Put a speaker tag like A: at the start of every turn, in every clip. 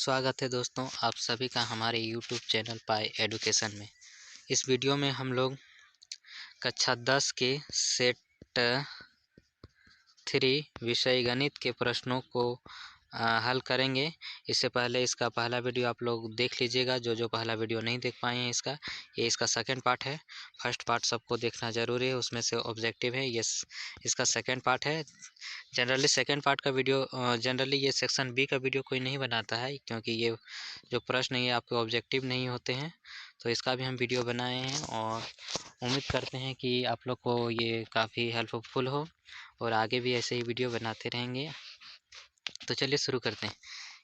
A: स्वागत है दोस्तों आप सभी का हमारे YouTube चैनल पाई एडुकेशन में। इस वीडियो में हम लोग कक्षा 10 के सेट 3 विषय गणित के प्रश्नों को हल करेंगे। इससे पहले इसका पहला वीडियो आप लोग देख लीजिएगा, जो पहला वीडियो नहीं देख पाए हैं ये इसका सेकंड पार्ट है। फर्स्ट पार्ट सबको देखना ज़रूरी है, उसमें से ऑब्जेक्टिव है, ये इसका सेकंड पार्ट है। जनरली सेकंड पार्ट का वीडियो जनरली ये सेक्शन बी का वीडियो कोई नहीं बनाता है, क्योंकि ये जो प्रश्न ये आपके ऑब्जेक्टिव नहीं होते हैं। तो इसका भी हम वीडियो बनाए हैं और उम्मीद करते हैं कि आप लोग को ये काफ़ी हेल्पफुल हो और आगे भी ऐसे ही वीडियो बनाते रहेंगे। तो चलिए शुरू करते हैं।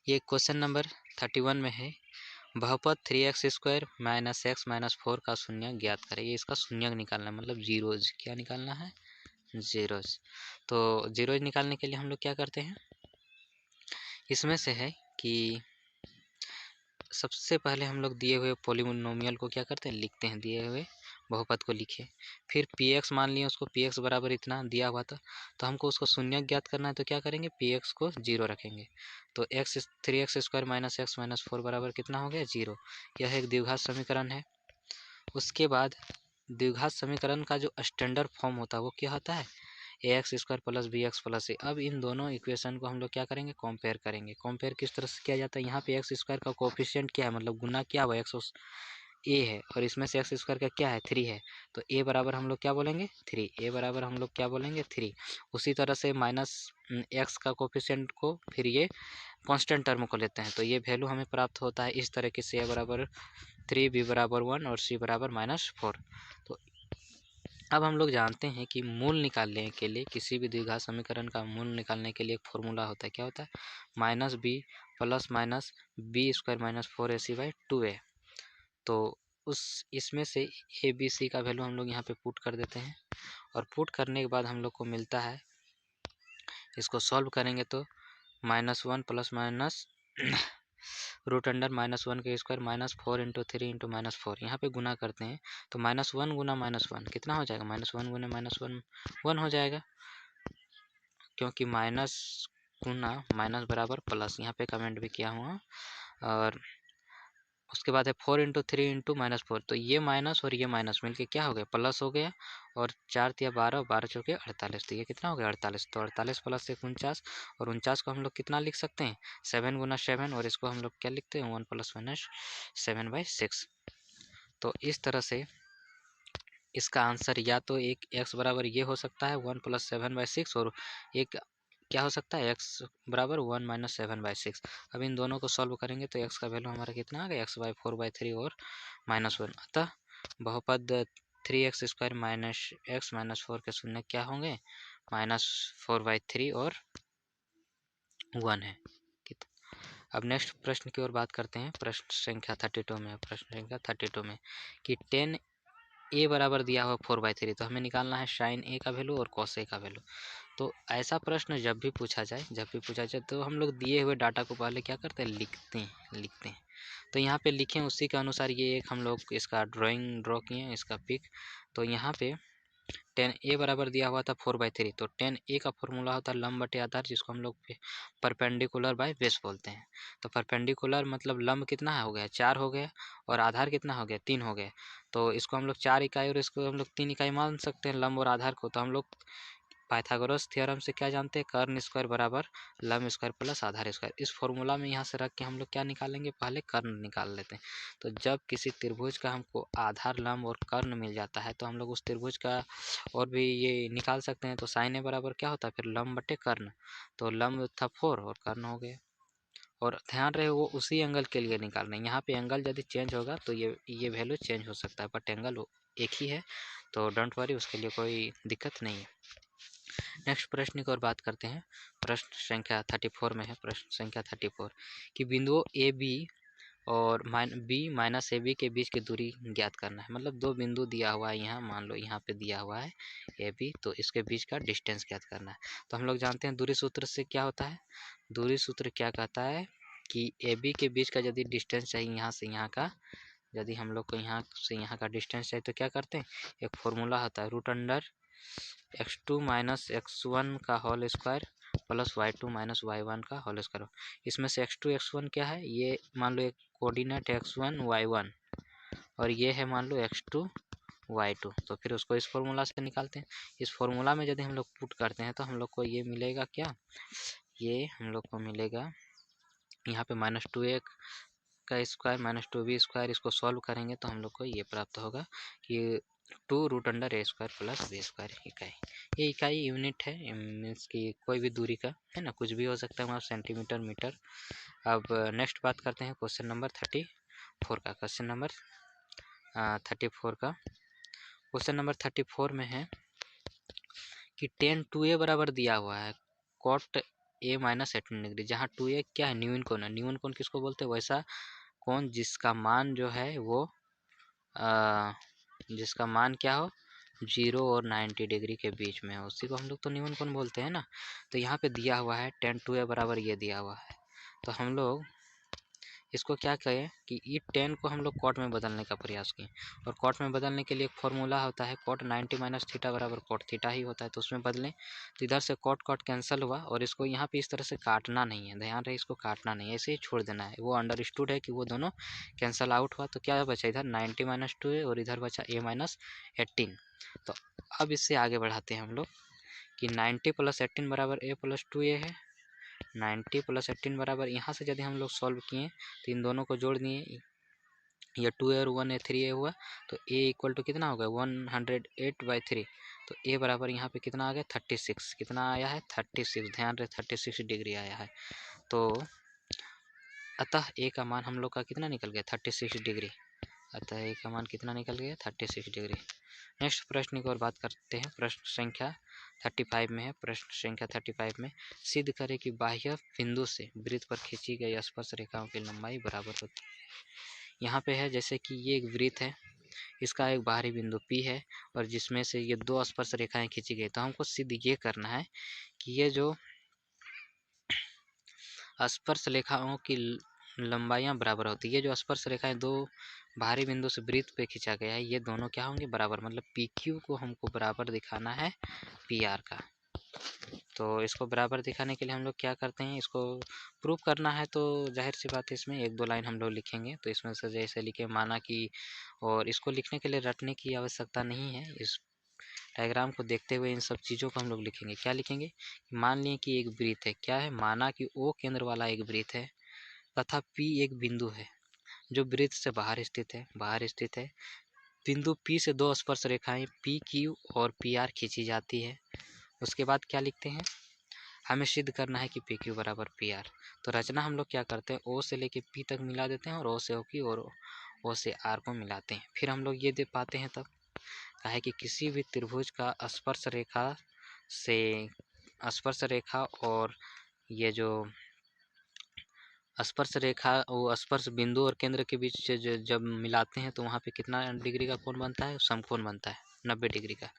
A: ये क्वेश्चन नंबर 31 में है, बहुपद 3x² - x - 4 का शून्यक ज्ञात करें। ये इसका शून्यक निकालना है, मतलब जीरोज। क्या निकालना है? जीरोज। तो जीरोज निकालने के लिए हम लोग क्या करते हैं, इसमें से है कि सबसे पहले हम लोग दिए हुए पॉलीनोमियल को क्या करते हैं, लिखते हैं। दिए हुए बहुपद को लिखे, फिर px मान लिए, उसको px बराबर इतना दिया हुआ था, तो हमको उसको शून्यक ज्ञात करना है। तो क्या करेंगे, px को 0 रखेंगे। तो 3x² - x - 4 बराबर कितना हो गया, 0। यह एक द्विघात समीकरण है। उसके बाद द्विघात समीकरण का जो स्टैंडर्ड फॉर्म होता है वो क्या होता है, ax² + bx + c। अब इन दोनों इक्वेशन को हम लोग क्या करेंगे, कंपेयर करेंगे। कंपेयर किस तरह से किया जाता है, यहाँ पे x² का कोफिशिएंट क्या है, मतलब गुना क्या हुआ, a है, और इसमें से x² का क्या है, 3 है। तो a बराबर हम लोग क्या बोलेंगे, 3। a बराबर हम लोग क्या बोलेंगे, 3। उसी तरह से माइनस x का कोफिशिएंट को फिर ये कांस्टेंट टर्म को लेते हैं, तो ये वैल्यू हमें प्राप्त होता है इस तरीके से, a बराबर 3, b बराबर 1 और c बराबर -4। तो अब हम लोग जानते हैं कि मूल निकालने के लिए, किसी भी द्विघात समीकरण का मूल निकालने के लिए एक फॉर्मूला होता है। क्या होता है, -b ± b² - 4ac/2a। तो इसमें से ए बी सी का वैल्यू हम लोग यहाँ पे पुट कर देते हैं, और पुट करने के बाद हम लोग को मिलता है, इसको सॉल्व करेंगे तो -1 ± √(-1 के स्क्वायर) -4 × 3 × -4। यहाँ पे गुना करते हैं तो -1 गुना -1 कितना हो जाएगा, -1 गुना -1 1 हो जाएगा, क्योंकि माइनस गुना माइनस बराबर प्लस, यहाँ पे कमेंट भी किया हुआ। और उसके बाद है 4 × 3 × -4। तो ये माइनस और ये माइनस मिलके क्या हो गया, प्लस हो गया। और 4 × 12 12 × 4 = 48। तो ये कितना हो गया, 48। तो 48 + 1 49, और 49 को हम लोग कितना लिख सकते हैं, 7 गुना 7, और इसको हम लोग क्या लिखते हैं, 1 ± 7/6। तो इस तरह से इसका आंसर या तो एक x बराबर ये हो सकता है 1 + 7/6, और एक क्या हो सकता है, x बराबर 1 - 7/6। अब इन दोनों को सॉल्व करेंगे तो x का वैल्यू हमारा कितना आ गया, x/4/3 और -1। अतः बहुपद 3x² - x - 4 के शून्य क्या होंगे, -4/3 और 1 है। अब नेक्स्ट प्रश्न की ओर बात करते हैं। प्रश्न संख्या 32 में, प्रश्न संख्या 32 में कि 10 a बराबर दिया हुआ 4/3, तो हमें निकालना है sin a का वैल्यू और cos a का वैल्यू। तो ऐसा प्रश्न जब भी पूछा जाए तो हम लोग दिए हुए डाटा को पहले क्या करते हैं, लिखते हैं। तो यहाँ पे लिखें, उसी के अनुसार ये एक हम लोग इसका ड्रॉ किए, इसका पिक। तो यहाँ पे 10 a बराबर दिया हुआ था 4/3, तो 10 a का फॉर्मूला होता है लंब बटे आधार, जिसको हम लोग परपेंडिकुलर बाय बेस बोलते हैं। तो परपेंडिकुलर मतलब लंब कितना हो गया, 4 हो गया, और आधार कितना हो गया, 3 हो गया। तो इसको हम लोग 4 इकाई और इसको हम लोग 3 इकाई मान सकते हैं, लंब और आधार को। तो हम लोग पाइथागोरस थ्योरम से क्या जानते हैं, कर्ण स्क्वायर बराबर लंब स्क्वायर प्लस आधार स्क्वायर। इस फॉर्मूला में यहाँ से रख के हम लोग क्या निकालेंगे, पहले कर्ण निकाल लेते हैं। तो जब किसी त्रिभुज का हमको आधार, लंब और कर्ण मिल जाता है, तो हम लोग उस त्रिभुज का और भी ये निकाल सकते हैं। तो साइन ए बराबर क्या होता है, फिर लंब बटे कर्ण। तो लंब था 4 और कर्ण हो गया। और ध्यान रहे वो उसी एंगल के लिए निकाल रहे हैं। यहाँ पे एंगल यदि चेंज होगा तो ये वैल्यू चेंज हो सकता है, बट एंगल एक ही है, तो डोंट वरी, उसके लिए कोई दिक्कत नहीं है। नेक्स्ट प्रश्न की ओर बात करते हैं। प्रश्न संख्या 34 में है, प्रश्न संख्या 34 कि बिंदुओं ए बी और b - ab के बीच की दूरी ज्ञात करना है। मतलब दो बिंदु दिया हुआ है, यहाँ मान लो यहाँ पे दिया हुआ है ए बी, तो इसके बीच का डिस्टेंस ज्ञात करना है। तो हम लोग जानते हैं दूरी सूत्र से क्या होता है, दूरी सूत्र क्या कहता है कि ए बी के बीच का यदि डिस्टेंस चाहिए यहाँ से यहाँ का, यदि हम लोग को यहाँ से यहाँ का डिस्टेंस चाहिए तो क्या करते हैं, एक फॉर्मूला होता है √(x2 - x1 का whole square plus y2 minus y1 का होल स्क्वायर। इसमें से x2 x1 क्या है, ये मान लो एक कोऑर्डिनेट x1 y1 और ये है मान लो x2 y2। तो फिर उसको इस फॉर्मूला से निकालते हैं। इस फॉर्मूला में यदि हम लोग पुट करते हैं तो हम लोग को ये मिलेगा क्या, ये हम लोग को मिलेगा यहाँ पे -2a का स्क्वायर माइनस 2b स्क्वायर। इसको सॉल्व करेंगे तो हम लोग को ये प्राप्त होगा कि 2√√a square plus b square इकाई। ये इकाई यूनिट है, मीन्स कि कोई भी दूरी का है ना, कुछ भी हो सकता है वहाँ, सेंटीमीटर मीटर। अब नेक्स्ट बात करते हैं क्वेश्चन नंबर 34 का। क्वेश्चन नंबर 34 का क्वेश्चन नंबर 34 में है कि tan 2a बराबर दिया हुआ है cot a माइनस 18 डिग्री, जहाँ 2a क्या है, न्यून कोण है। न्यून कोण किसको बोलते हैं, वैसा कौन जिसका मान जो है वो जिसका मान क्या हो 0 और 90 डिग्री के बीच में हो, उसी को हम लोग तो न्यून कोण बोलते हैं ना। तो यहाँ पे दिया हुआ है tan 2a बराबर ये दिया हुआ है, तो हम लोग इसको क्या करें कि ई tan को हम लोग कॉट में बदलने का प्रयास किए। और कॉट में बदलने के लिए एक फॉर्मूला होता है cot 90 माइनस थीटा बराबर cot थीटा ही होता है, तो उसमें बदलें। तो इधर से cot कैंसिल हुआ और इसको यहाँ पे इस तरह से काटना नहीं है, ध्यान रहे इसको काटना नहीं है, ऐसे ही छोड़ देना है। वो अंडरस्टूड है कि वो दोनों कैंसिल आउट हुआ, तो क्या बचा इधर 90 माइनस 2a और इधर बचा a माइनस 18। तो अब इससे आगे बढ़ाते हैं हम लोग कि 90 प्लस 18 बराबर a प्लस 2a है। 90 प्लस 18 बराबर, यहाँ से यदि हम लोग सॉल्व किए तो इन दोनों को जोड़ दिए, ये 2a और 1a 3a हुआ, तो a इक्वल टू कितना हो गया 108/3। तो a बराबर यहाँ पे कितना आ गया 36, कितना आया है 36, ध्यान रहे 36 डिग्री आया है। तो अतः a का मान हम लोग का कितना निकल गया 36 डिग्री, अतः a का मान कितना निकल गया 36 डिग्री। नेक्स्ट प्रश्न की ओर बात करते हैं। प्रश्न संख्या 35 में है। प्रश्न संख्या 35 में सिद्ध करें कि बाह्य बिंदु से वृत्त पर खींची गई स्पर्श रेखाओं की लंबाई बराबर होती है। यहाँ पे है जैसे कि ये एक वृत्त है, इसका एक बाहरी बिंदु P है और जिसमें से ये दो स्पर्श रेखाएं खींची गई। तो हमको सिद्ध ये करना है कि ये जो स्पर्श रेखाओं की लंबाइयाँ बराबर होती है। ये जो स्पर्श रेखाएं दो बाहरी बिंदु से वृत्त पे खींचा गया है, ये दोनों क्या होंगे बराबर, मतलब PQ को हमको बराबर दिखाना है PR का। तो इसको बराबर दिखाने के लिए हम लोग क्या करते हैं, इसको प्रूव करना है तो जाहिर सी बात है इसमें एक दो लाइन हम लोग लिखेंगे। तो इसमें से जैसे लिखे माना कि, और इसको लिखने के लिए रटने की आवश्यकता नहीं है, इस डायग्राम को देखते हुए इन सब चीज़ों को हम लोग लिखेंगे। क्या लिखेंगे, मान लिए कि एक वृत्त है, क्या है, माना कि O केंद्र वाला एक वृत्त है तथा P एक बिंदु है जो वृत्त से बाहर स्थित है। बिंदु P से दो स्पर्श रेखाएं PQ और PR खींची जाती है। उसके बाद क्या लिखते हैं, हमें सिद्ध करना है कि PQ बराबर PR। तो रचना हम लोग क्या करते हैं, O से लेके P तक मिला देते हैं और O से OQ और O से R को मिलाते हैं। फिर हम लोग ये दे पाते हैं तब कहा है कि किसी भी त्रिभुज का स्पर्श रेखा और ये जो स्पर्श रेखा वो स्पर्श बिंदु और केंद्र के बीच जब मिलाते हैं तो वहाँ पे कितना डिग्री का कोण बनता है, समकोण बनता है 90 डिग्री का।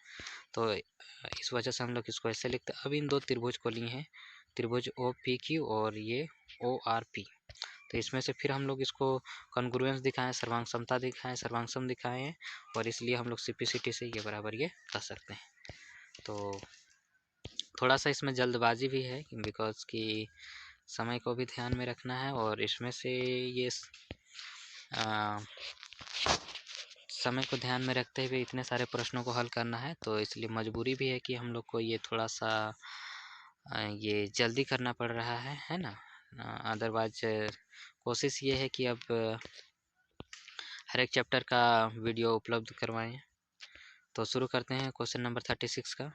A: तो इस वजह से हम लोग इसको ऐसे लिखते हैं। अब इन दो त्रिभुज को लिए हैं, त्रिभुज OPQ और ये ORP। तो इसमें से फिर हम लोग इसको कॉन्ग्रुएंस दिखाएं, सर्वांग समता दिखाएं, सर्वांग सम दिखाएं, और इसलिए हम लोग सिंप्लिसिटी से ये बराबर ये कह सकते हैं। तो थोड़ा सा इसमें जल्दबाजी भी है बिकॉज कि समय को भी ध्यान में रखना है और इसमें से ये समय को ध्यान में रखते हुए इतने सारे प्रश्नों को हल करना है, तो इसलिए मजबूरी भी है कि हम लोग को ये थोड़ा सा ये जल्दी करना पड़ रहा है ना। अदरवाइज कोशिश ये है कि अब हर एक चैप्टर का वीडियो उपलब्ध करवाएं। तो शुरू करते हैं क्वेश्चन नंबर 36 का।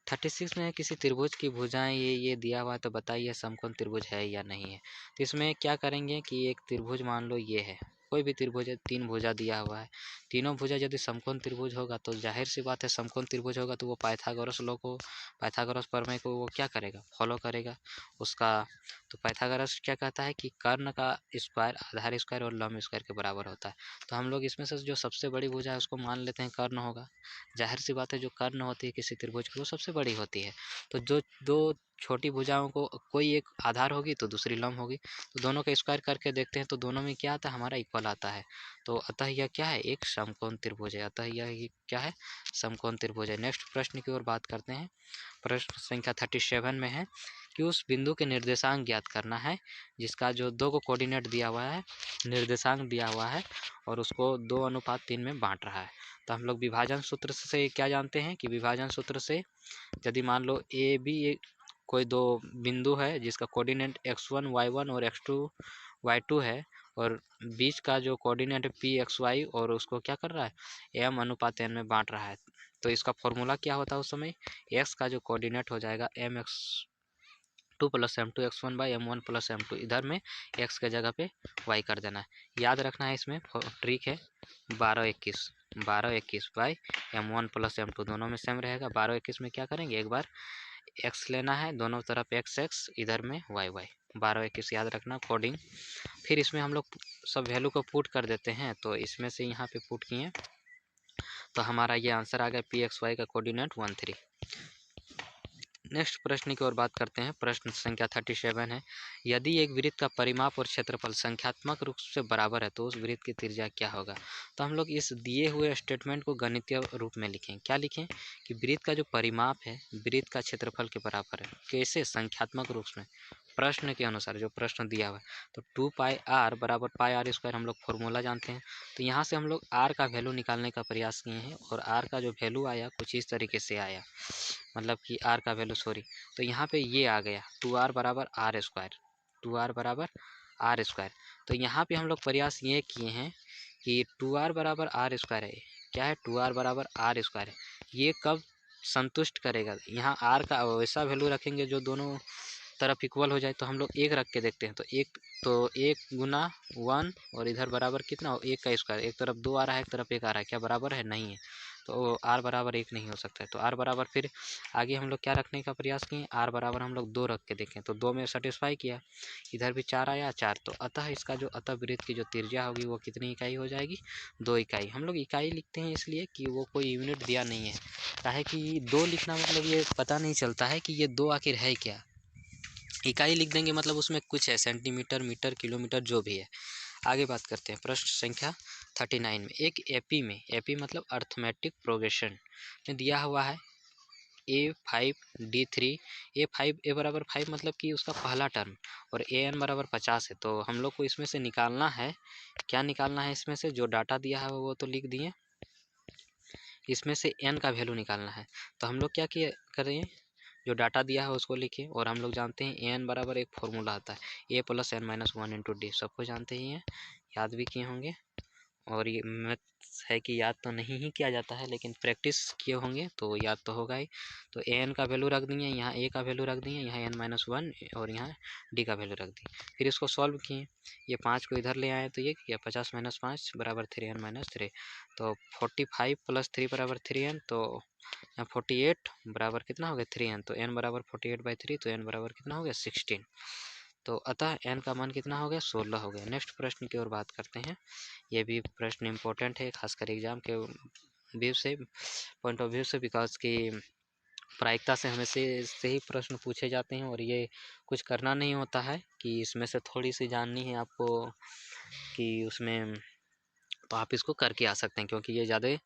A: 36 में किसी त्रिभुज की भुजाएं ये दिया हुआ है, तो बताइए समकोण त्रिभुज है या नहीं है। तो इसमें क्या करेंगे कि एक त्रिभुज मान लो ये है, कोई भी त्रिभुज है, 3 भुजा दिया हुआ है, तीनों भुजा यदि समकोण त्रिभुज होगा तो जाहिर सी बात है समकोण त्रिभुज होगा तो वो पाइथागोरस लॉ को, पाइथागोरस प्रमेय को वो क्या करेगा, फॉलो करेगा उसका। तो पाइथागोरस क्या कहता है कि कर्ण का स्क्वायर आधार स्क्वायर और लंब स्क्वायर के बराबर होता है। तो हम लोग इसमें से जो सबसे बड़ी भुजा है उसको मान लेते हैं कर्ण होगा। जाहिर सी बात है जो कर्ण होती है किसी त्रिभुज की वो सबसे बड़ी होती है। तो जो दो छोटी भुजाओं को कोई एक आधार होगी तो दूसरी लंब होगी, तो दोनों का स्क्वायर करके देखते हैं तो दोनों में क्या आता है, हमारा इक्वल आता है। तो अतः यह क्या है, एक समकोण त्रिभुज है। अतः यह क्या है, समकोण त्रिभुज है। नेक्स्ट प्रश्न की ओर बात करते हैं। प्रश्न संख्या 37 में है कि उस बिंदु के निर्देशांक ज्ञात करना है जिसका जो 2 को कोऑर्डिनेट दिया हुआ है, निर्देशांक दिया हुआ है और उसको 2:3 में बांट रहा है। तो हम लोग विभाजन सूत्र से क्या जानते हैं कि विभाजन सूत्र से यदि मान लो ए बी कोई दो बिंदु है जिसका कोऑर्डिनेट x1 y1 और x2 y2 है और बीच का जो कोऑर्डिनेट है पी एक्स वाई और उसको क्या कर रहा है m/n में बांट रहा है, तो इसका फॉर्मूला क्या होता है उस समय, x का जो कोऑर्डिनेट हो जाएगा mx2 + m2 x1 / m1 + m2, इधर में x के जगह पे y कर देना है। याद रखना है, इसमें ट्रिक है 12 21 बाई m1 + m2 दोनों में सेम रहेगा। 12 21 में क्या करेंगे, एक बार x लेना है, दोनों तरफ x x, इधर में y y, 12 21 याद रखना कोडिंग। फिर इसमें हम लोग सब वैल्यू को पुट कर देते हैं, तो इसमें से यहाँ पे पुट किए तो हमारा ये आंसर आ गया पी एक्स वाई का कोऑर्डिनेट 13। नेक्स्ट प्रश्न की ओर बात करते हैं। प्रश्न संख्या 37 है, यदि एक वृत्त का परिमाप और क्षेत्रफल संख्यात्मक रूप से बराबर है तो उस वृत्त की त्रिज्या क्या होगा। तो हम लोग इस दिए हुए स्टेटमेंट को गणितीय रूप में लिखें। क्या लिखें कि वृत्त का जो परिमाप है वृत्त का क्षेत्रफल के बराबर है। कैसे, संख्यात्मक रूप में, प्रश्न के अनुसार जो प्रश्न दिया हुआ है। तो 2πr = πr² हम लोग फॉर्मूला जानते हैं। तो यहाँ से हम लोग r का वैल्यू निकालने का प्रयास किए हैं और r का जो वैल्यू आया कुछ इस तरीके से आया, मतलब कि r का वैल्यू तो यहाँ पे ये आ गया 2r = r², 2r = r²। तो यहाँ पे हम लोग प्रयास ये किए हैं कि 2r = r² है। क्या है, 2r = r² है। ये कब संतुष्ट करेगा, यहाँ r का वैसा वैल्यू रखेंगे जो दोनों तरफ इक्वल हो जाए। तो हम लोग एक रख के देखते हैं, तो 1 × 1 और इधर बराबर कितना हो, 1 का स्क्वायर, एक तरफ 2 आ रहा है एक तरफ 1 आ रहा है, क्या बराबर है, नहीं है। तो r = 1 नहीं हो सकता है। तो r बराबर, फिर आगे हम लोग क्या रखने का प्रयास किए, r = हम लोग 2 रख के देखें तो 2 में सेटिस्फाई किया, इधर भी 4 आया 4। तो अतः इसका जो वृत्त की जो त्रिज्या होगी वो कितनी इकाई हो जाएगी, 2 इकाई। हम लोग इकाई लिखते हैं इसलिए कि वो कोई यूनिट दिया नहीं है, काहे कि 2 लिखना मतलब ये पता नहीं चलता है कि ये 2 आखिर है क्या। इकाई लिख देंगे मतलब उसमें कुछ है, सेंटीमीटर, मीटर, किलोमीटर, जो भी है। आगे बात करते हैं। प्रश्न संख्या 39 में एक एपी में, एपी मतलब अर्थमेटिक प्रोग्रेशन में दिया हुआ है A5D3, A5 A = 5 मतलब कि उसका पहला टर्म, और AN = 50 है। तो हम लोग को इसमें से निकालना है, क्या निकालना है, इसमें से जो डाटा दिया है वो तो लिख दिए, इसमें से n का वैल्यू निकालना है। तो हम लोग क्या किए करें, जो डाटा दिया है उसको लिखें, और हम लोग जानते हैं an = एक फॉर्मूला आता है A + n - 1 × d, सबको जानते ही हैं, याद भी किए होंगे। और ये मैथ्स है कि याद तो नहीं ही किया जाता है, लेकिन प्रैक्टिस किए होंगे तो याद तो होगा ही। तो an का वैल्यू रख दिए, यहाँ a का वैल्यू रख दिए, यहाँ n - 1 और यहाँ d का वैल्यू रख दिए। फिर इसको सॉल्व किए, ये 5 को इधर ले आए तो ये किया 50 - 5 = 3n - 3। तो 45 + 3 = 3n, तो यहाँ 48 बराबर कितना हो गया 3n, तो n = 48/3, तो n बराबर कितना हो गया 16। तो अतः n का मान कितना हो गया 16 हो गया। नेक्स्ट प्रश्न की ओर बात करते हैं। ये भी प्रश्न इम्पोर्टेंट है, खासकर एग्जाम के व्यू से, पॉइंट ऑफ व्यू से, बिकॉज की प्रायिकता से हमें से ही प्रश्न पूछे जाते हैं और ये कुछ करना नहीं होता है कि इसमें से थोड़ी सी जाननी है आपको कि उसमें, तो आप इसको करके आ सकते हैं, क्योंकि ये ज़्यादा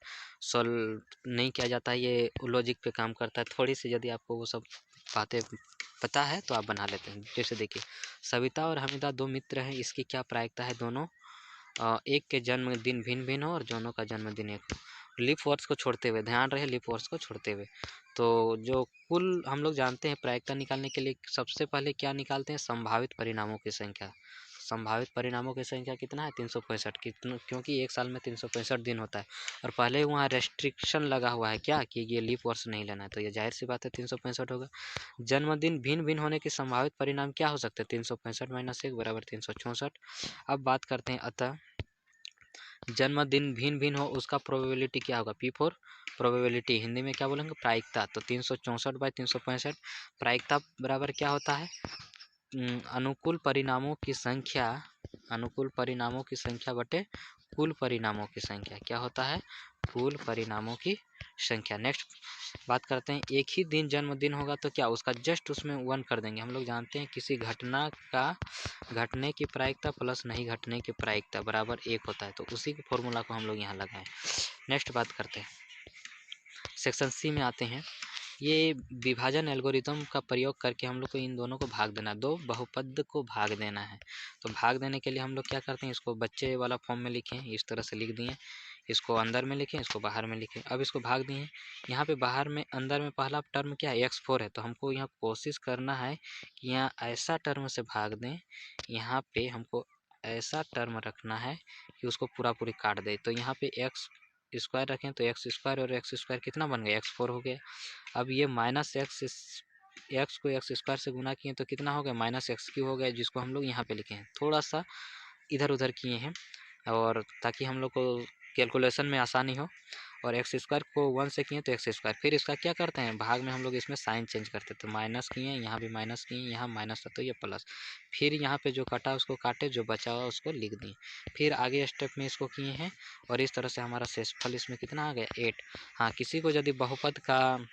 A: सॉल्व नहीं किया जाता है, ये लॉजिक पे काम करता है। थोड़ी सी यदि आपको वो सब बातें पता है तो आप बना लेते हैं। जैसे देखिए, सविता और हमीदा 2 मित्र हैं, इसकी क्या प्रायिकता है, दोनों एक के जन्मदिन भिन्न भिन्न हो और दोनों का जन्मदिन एक हो, लीप वर्ष को छोड़ते हुए, ध्यान रहे लीप वर्ष को छोड़ते हुए। तो जो कुल हम लोग जानते हैं प्रायिकता निकालने के लिए सबसे पहले क्या निकालते हैं, संभावित परिणामों की संख्या। संभावित परिणामों की संख्या कितना है 365, कितना, क्योंकि एक साल में 365 दिन होता है और पहले वहाँ रेस्ट्रिक्शन लगा हुआ है क्या कि ये लीप वर्ष नहीं लेना है, तो ये जाहिर सी बात है 365 होगा। जन्मदिन भिन्न भिन्न होने के संभावित परिणाम क्या हो सकते हैं, 365 - 1 = 364। अब बात करते हैं, अतः जन्मदिन भिन्न भिन्न हो उसका प्रोबेबिलिटी क्या होगा, P4 प्रोबेबिलिटी, हिंदी में क्या बोलेंगे, प्रायिकता। तो 364/365 प्रायिकता बराबर क्या होता है, अनुकूल परिणामों की संख्या, अनुकूल परिणामों की संख्या बटे कुल परिणामों की संख्या। क्या होता है, कुल परिणामों की संख्या। नेक्स्ट बात करते हैं, एक ही दिन जन्मदिन होगा तो क्या उसका जस्ट उसमें 1 कर देंगे। हम लोग जानते हैं किसी घटना का घटने की प्रायिकता प्लस नहीं घटने की प्रायिकता बराबर 1 होता है, तो उसी के फॉर्मूला को हम लोग यहाँ लगाएं। नेक्स्ट बात करते हैं, सेक्शन सी में आते हैं। ये विभाजन एल्गोरिथम का प्रयोग करके हम लोग को इन दोनों को भाग देना है, दो बहुपद को भाग देना है। तो भाग देने के लिए हम लोग क्या करते हैं, इसको बच्चे वाला फॉर्म में लिखें, इस तरह से लिख दिए, इसको अंदर में लिखें, इसको बाहर में लिखें। अब इसको भाग दिए, यहाँ पे बाहर में अंदर में पहला टर्म क्या है, x4 है, तो हमको यहाँ कोशिश करना है कि यहाँ ऐसा टर्म से भाग दें, यहाँ पे हमको ऐसा टर्म रखना है कि उसको पूरा पूरी काट दे। तो यहाँ पे एक्स स्क्वायर रखें तो एक्स स्क्वायर और एक्स स्क्वायर कितना बन गया, x4 हो गया। अब ये माइनस एक्स को एक्स स्क्वायर से गुना किए तो कितना हो गया, माइनस एक्स क्यू हो गया, जिसको हम लोग यहाँ पे लिखे हैं, थोड़ा सा इधर उधर किए हैं और ताकि हम लोग को कैलकुलेशन में आसानी हो। और एक्स स्क्वायर को 1 से किए तो एक्स स्क्वायर, फिर इसका क्या करते हैं, भाग में हम लोग इसमें साइन चेंज करते, तो माइनस किए, यहाँ भी माइनस किए, यहाँ माइनस था तो ये प्लस, फिर यहाँ पे जो कटा उसको काटे, जो बचा हुआ उसको लिख दिए, फिर आगे स्टेप में इसको किए हैं और इस तरह से हमारा शेषफल इसमें कितना आ गया 8। हाँ, किसी को यदि बहुपद का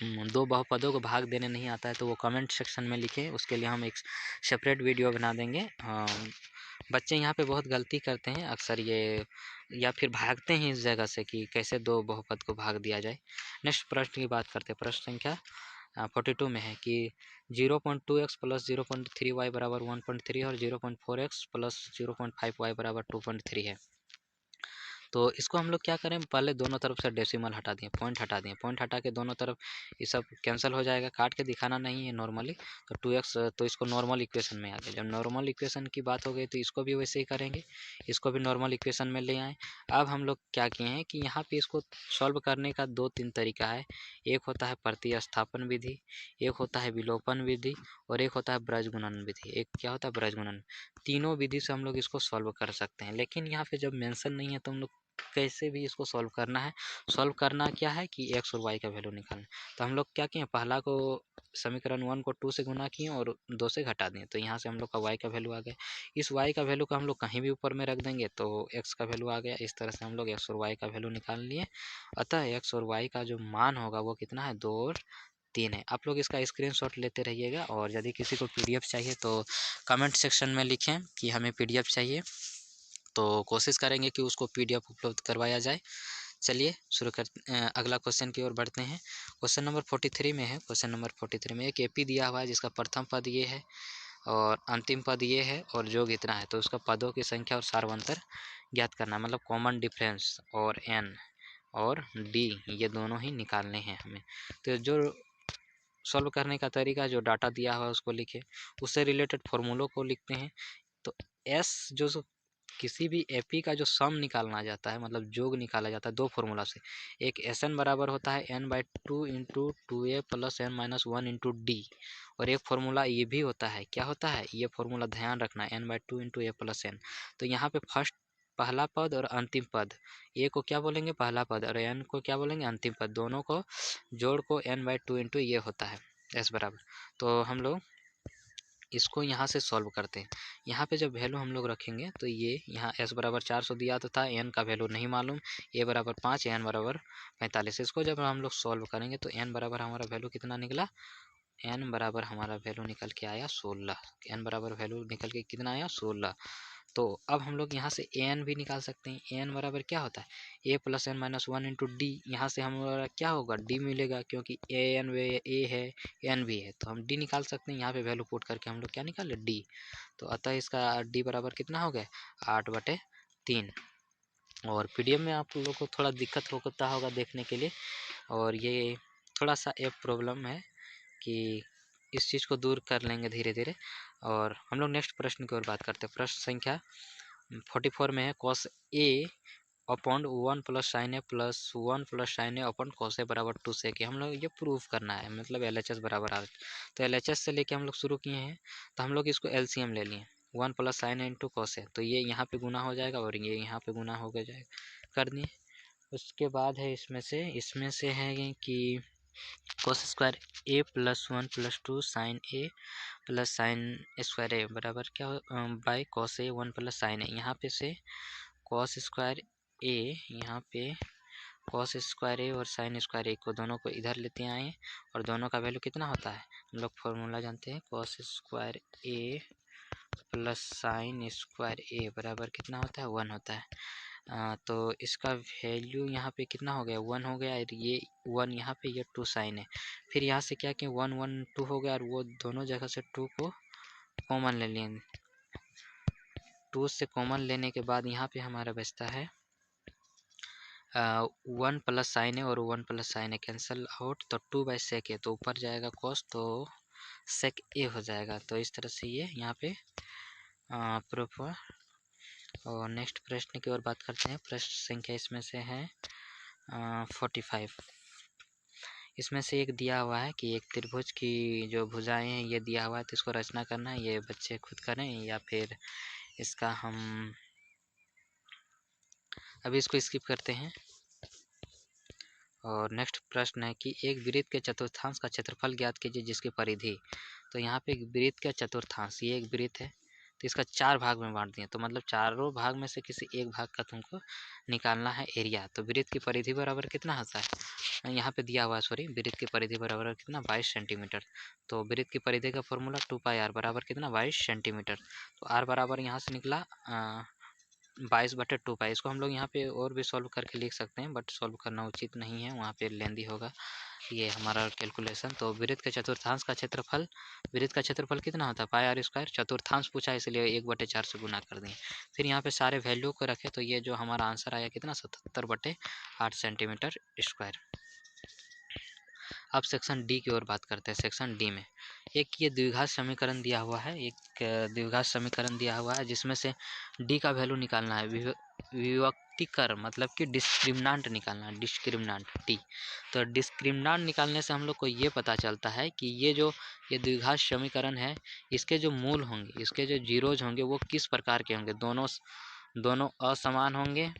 A: दो बहुपदों को भाग देने नहीं आता है तो वो कमेंट सेक्शन में लिखें, उसके लिए हम एक सेपरेट वीडियो बना देंगे। बच्चे यहाँ पे बहुत गलती करते हैं अक्सर ये, या फिर भागते हैं इस जगह से कि कैसे दो बहुपद को भाग दिया जाए। नेक्स्ट प्रश्न की बात करते हैं, प्रश्न संख्या 42 में है कि 0.2x प्लस 0.3y बराबर 1.3 और 0.4x प्लस 0.5y बराबर 2.3 है। तो इसको हम लोग क्या करें, पहले दोनों तरफ से डेसिमल हटा दिए, पॉइंट हटा दिए, पॉइंट हटा के दोनों तरफ ये सब कैंसिल हो जाएगा, काट के दिखाना नहीं है नॉर्मली। तो 2x, तो इसको नॉर्मल इक्वेशन में आ गया। जब नॉर्मल इक्वेशन की बात हो गई तो इसको भी वैसे ही करेंगे, इसको भी नॉर्मल इक्वेशन में ले आए। अब हम लोग क्या किए हैं कि यहाँ पे इसको सॉल्व करने का 2-3 तरीका है। एक होता है प्रतिस्थापन विधि, एक होता है विलोपन विधि और एक होता है ब्रजगुणन विधि। एक क्या होता है, ब्रजगुणन। तीनों विधि से हम लोग इसको सॉल्व कर सकते हैं, लेकिन यहाँ पे जब मेंशन नहीं है तो हम लोग कैसे भी इसको सॉल्व करना है। सॉल्व करना क्या है कि एक्स और वाई का वैल्यू निकालना। तो हम लोग क्या किए, पहला को समीकरण 1 को 2 से गुना किए और 2 से घटा दिए, तो यहाँ से हम लोग का वाई का वैल्यू आ गया। इस वाई का वैल्यू को हम लोग कहीं भी ऊपर में रख देंगे तो एक्स का वैल्यू आ गया। इस तरह से हम लोग एक्स और वाई का वैल्यू निकाल लिए। अतः एक्स और वाई का जो मान होगा वो कितना है, 2 और 3 है। आप लोग इसका स्क्रीनशॉट लेते रहिएगा और यदि किसी को पीडीएफ चाहिए तो कमेंट सेक्शन में लिखें कि हमें पीडीएफ चाहिए, तो कोशिश करेंगे कि उसको पीडीएफ उपलब्ध करवाया जाए। चलिए शुरू कर, अगला क्वेश्चन की ओर बढ़ते हैं। क्वेश्चन नंबर 43 में है। क्वेश्चन नंबर 43 में एक एपी दिया हुआ है जिसका प्रथम पद ये है और अंतिम पद ये है और योग इतना है, तो उसका पदों की संख्या और सार्वंतर ज्ञात करना है, मतलब कॉमन डिफरेंस और एन और डी ये दोनों ही निकालने हैं हमें। तो जो सॉल्व करने का तरीका, जो डाटा दिया हुआ है उसको लिखे, उससे रिलेटेड फॉर्मूलों को लिखते हैं। तो एस जो किसी भी एपी का जो सम निकालना जाता है, मतलब जोग निकाला जाता है दो फॉर्मूला से। एक एस एन बराबर होता है n/2 into 2a plus n minus 1 into D, और एक फार्मूला ये भी होता है, क्या होता है ये फार्मूला, ध्यान रखना, n/2 इंटू ए प्लस एन। तो यहाँ पे फर्स्ट पहला पद और अंतिम पद, ए को क्या बोलेंगे पहला पद और एन को क्या बोलेंगे अंतिम पद, दोनों को जोड़ को n/2 इंटू ये होता है एस बराबर। तो हम लोग इसको यहाँ से सॉल्व करते हैं। यहाँ पे जब वैल्यू हम लोग रखेंगे तो ये यहाँ s बराबर 400 दिया तो था, n का वैल्यू नहीं मालूम, a बराबर 5, n बराबर 45। इसको जब हम लोग सॉल्व करेंगे तो n बराबर हमारा वैल्यू कितना निकला, n बराबर हमारा वैल्यू निकल के आया 16। n बराबर वैल्यू निकल के कितना आया 16। तो अब हम लोग यहाँ से एन भी निकाल सकते हैं। एन बराबर क्या होता है, A plus N minus 1 into D. यहाँ से हमारा क्या होगा, डी मिलेगा, क्योंकि ए एन वे ए है, एन भी है, तो हम डी निकाल सकते हैं। यहाँ पे वैल्यू पुट करके हम लोग क्या निकाले, डी। तो अतः इसका डी बराबर कितना हो गया, 8/3। और पीडीएफ में आप लोग को थोड़ा दिक्कत होता होगा देखने के लिए, और ये थोड़ा सा एक प्रॉब्लम है कि इस चीज़ को दूर कर लेंगे धीरे धीरे। और हम लोग नेक्स्ट प्रश्न की ओर बात करते हैं। प्रश्न संख्या 44 में है, cos A upon 1 plus sine A plus 1 plus sine A upon cos A बराबर 2 से कि हम लोग ये प्रूफ करना है, मतलब एलएचएस बराबर आर। तो एलएचएस से लेके हम लोग शुरू किए हैं, तो हम लोग इसको एलसीएम ले लिए, 1 plus sine A into cos A, तो ये यहाँ पे गुना हो जाएगा और ये यहाँ पे गुना हो जाएगा, कर दिए। उसके बाद है इसमें से है कि cos square A plus 1 plus 2 sine A plus sine square A बराबर क्या बाई cos A 1 plus sine A. यहाँ पे से कॉस स्क्वायर ए, यहाँ पे कॉस स्क्वायर ए और साइन स्क्वायर ए को दोनों को इधर लेते आए और दोनों का वैल्यू कितना होता है, हम लोग फॉर्मूला जानते हैं, cos square A plus sine square A बराबर कितना होता है, 1 होता है। तो इसका वैल्यू यहाँ पे कितना हो गया, 1 हो गया, ये 1 यहाँ पे, ये 2 साइन है। फिर यहाँ से क्या कि 1 1 2 हो गया और वो दोनों जगह से 2 को कॉमन ले लिए। 2 से कॉमन लेने के बाद यहाँ पे हमारा बचता है 1 प्लस साइन है और 1 प्लस साइन है कैंसिल आउट, तो 2/sec है, तो ऊपर जाएगा कॉस, तो sec a हो जाएगा। तो इस तरह से ये यहाँ पे प्रूफ हुआ। और नेक्स्ट प्रश्न की ओर बात करते हैं। प्रश्न संख्या इसमें से है 45। इसमें से एक दिया हुआ है कि एक त्रिभुज की जो भुजाएं हैं ये दिया हुआ है, तो इसको रचना करना है, ये बच्चे खुद करें या फिर इसका हम अभी इसको स्किप करते हैं। और नेक्स्ट प्रश्न है कि एक वृत्त के चतुर्थांश का क्षेत्रफल ज्ञात कीजिए जिसकी परिधि। तो यहाँ पे एक वृत्त का चतुर्थांश, ये एक वृत्त है, तो इसका 4 भाग में बांट दिया, तो मतलब चारों भाग में से किसी एक भाग का तुमको निकालना है एरिया। तो वृत्त की परिधि बराबर कितना होता है, यहाँ पे दिया हुआ है, सॉरी, वृत्त की परिधि बराबर कितना, 22 सेंटीमीटर। तो वृत्त की परिधि का फॉर्मूला 2πr बराबर कितना, 22 सेंटीमीटर। तो r बराबर यहाँ से निकला 22/2π। इसको हम लोग यहाँ पे और भी सॉल्व करके लिख सकते हैं, बट सॉल्व करना उचित नहीं है, वहाँ पे लेंदी होगा ये हमारा कैलकुलेशन। तो वृत्त के चतुर्थांश का क्षेत्रफल, वृत्त का क्षेत्रफल कितना होता है, πr², चतुर्थांश पूछा इसलिए 1/4 से गुना कर दें। फिर यहाँ पे सारे वैल्यू को रखें, तो ये जो हमारा आंसर आया कितना, 77/8 सेंटीमीटर स्क्वायर। अब सेक्शन डी की ओर बात करते हैं। सेक्शन डी में एक ये द्विघात समीकरण दिया हुआ है, एक द्विघात समीकरण दिया हुआ है जिसमें से डी का वैल्यू निकालना है, विभक्तिकर मतलब कि डिस्क्रिमिनांट निकालना है, डिस्क्रिमिनांट टी। तो डिस्क्रिमिनांट निकालने से हम लोग को ये पता चलता है कि ये जो ये द्विघात समीकरण है, इसके जो मूल होंगे, इसके जो जीरोज होंगे वो किस प्रकार के होंगे, दोनों असमान होंगे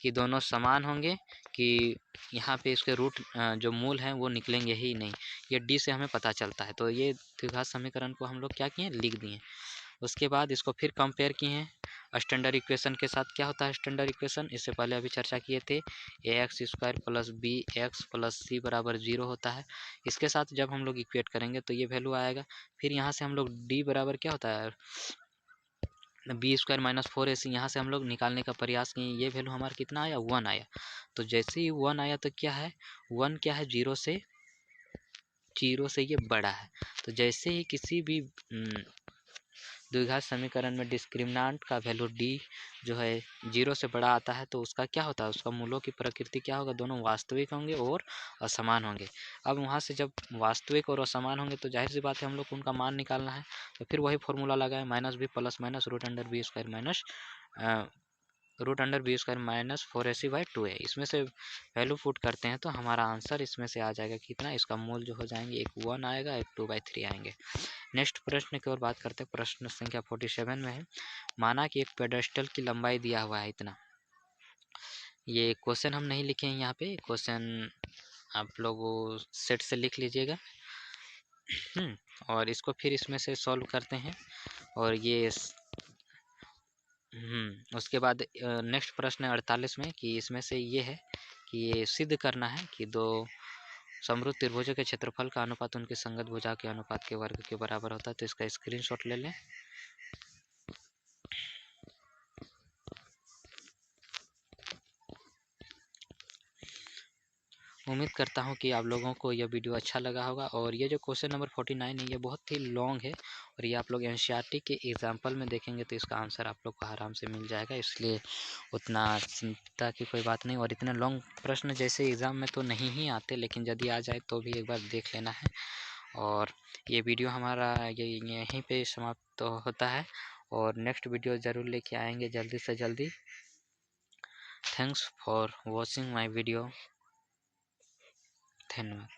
A: कि दोनों समान होंगे, कि यहाँ पे इसके रूट जो मूल हैं वो निकलेंगे ही नहीं, ये डी से हमें पता चलता है। तो ये द्विघात समीकरण को हम लोग क्या किए, लिख दिए। उसके बाद इसको फिर कंपेयर किए हैं स्टैंडर्ड इक्वेशन के साथ। क्या होता है स्टैंडर्ड इक्वेशन, इससे पहले अभी चर्चा किए थे, ax² + bx + c बराबर 0 होता है। इसके साथ जब हम लोग इक्वेट करेंगे तो ये वैल्यू आएगा। फिर यहाँ से हम लोग डी बराबर क्या होता है, b² - 4ac, यहाँ से हम लोग निकालने का प्रयास किए, ये वैल्यू हमारा कितना आया, 1 आया। तो जैसे ही 1 आया तो क्या है, 1 क्या है, जीरो से ये बड़ा है। तो जैसे ही किसी भी द्विघात समीकरण में डिस्क्रिमिनांट का वैल्यू डी जो है 0 से बड़ा आता है, तो उसका क्या होता है, उसका मूलों की प्रकृति क्या होगा, दोनों वास्तविक होंगे और असमान होंगे। अब वहाँ से जब वास्तविक और असमान होंगे तो जाहिर सी बात है हम लोग को उनका मान निकालना है। तो फिर वही फॉर्मूला लगाए, -b + -√b² - √b²-4ac/2a। इसमें से वैल्यू पुट करते हैं तो हमारा आंसर इसमें से आ जाएगा कितना, इसका मूल जो हो जाएंगे, एक 1 आएगा, एक 2/3 आएंगे। नेक्स्ट प्रश्न की ओर बात करते हैं। प्रश्न संख्या 47 में है, माना कि एक पेडेस्टल की लंबाई दिया हुआ है इतना। ये क्वेश्चन हम नहीं लिखे हैं यहाँ पे, क्वेश्चन आप लोग सेट से लिख लीजिएगा। और इसको फिर इसमें से सॉल्व करते हैं। और ये उसके बाद नेक्स्ट प्रश्न है 48 में, कि इसमें से ये है कि ये सिद्ध करना है कि दो समरूप त्रिभुजों के क्षेत्रफल का अनुपात उनके संगत भुजा के अनुपात के वर्ग के बराबर होता है। तो इसका स्क्रीनशॉट ले लें। उम्मीद करता हूं कि आप लोगों को यह वीडियो अच्छा लगा होगा। और ये जो क्वेश्चन नंबर 49 है ये बहुत ही लॉन्ग है, और ये आप लोग एनसीईआरटी के एग्जाम्पल में देखेंगे तो इसका आंसर आप लोग को आराम से मिल जाएगा, इसलिए उतना चिंता की कोई बात नहीं। और इतने लॉन्ग प्रश्न जैसे एग्ज़ाम में तो नहीं ही आते, लेकिन यदि आ जाए तो भी एक बार देख लेना है। और ये वीडियो हमारा यहीं पे समाप्त होता है, और नेक्स्ट वीडियो ज़रूर लेके आएंगे जल्दी से जल्दी। Thanks for watching my video. धन्यवाद।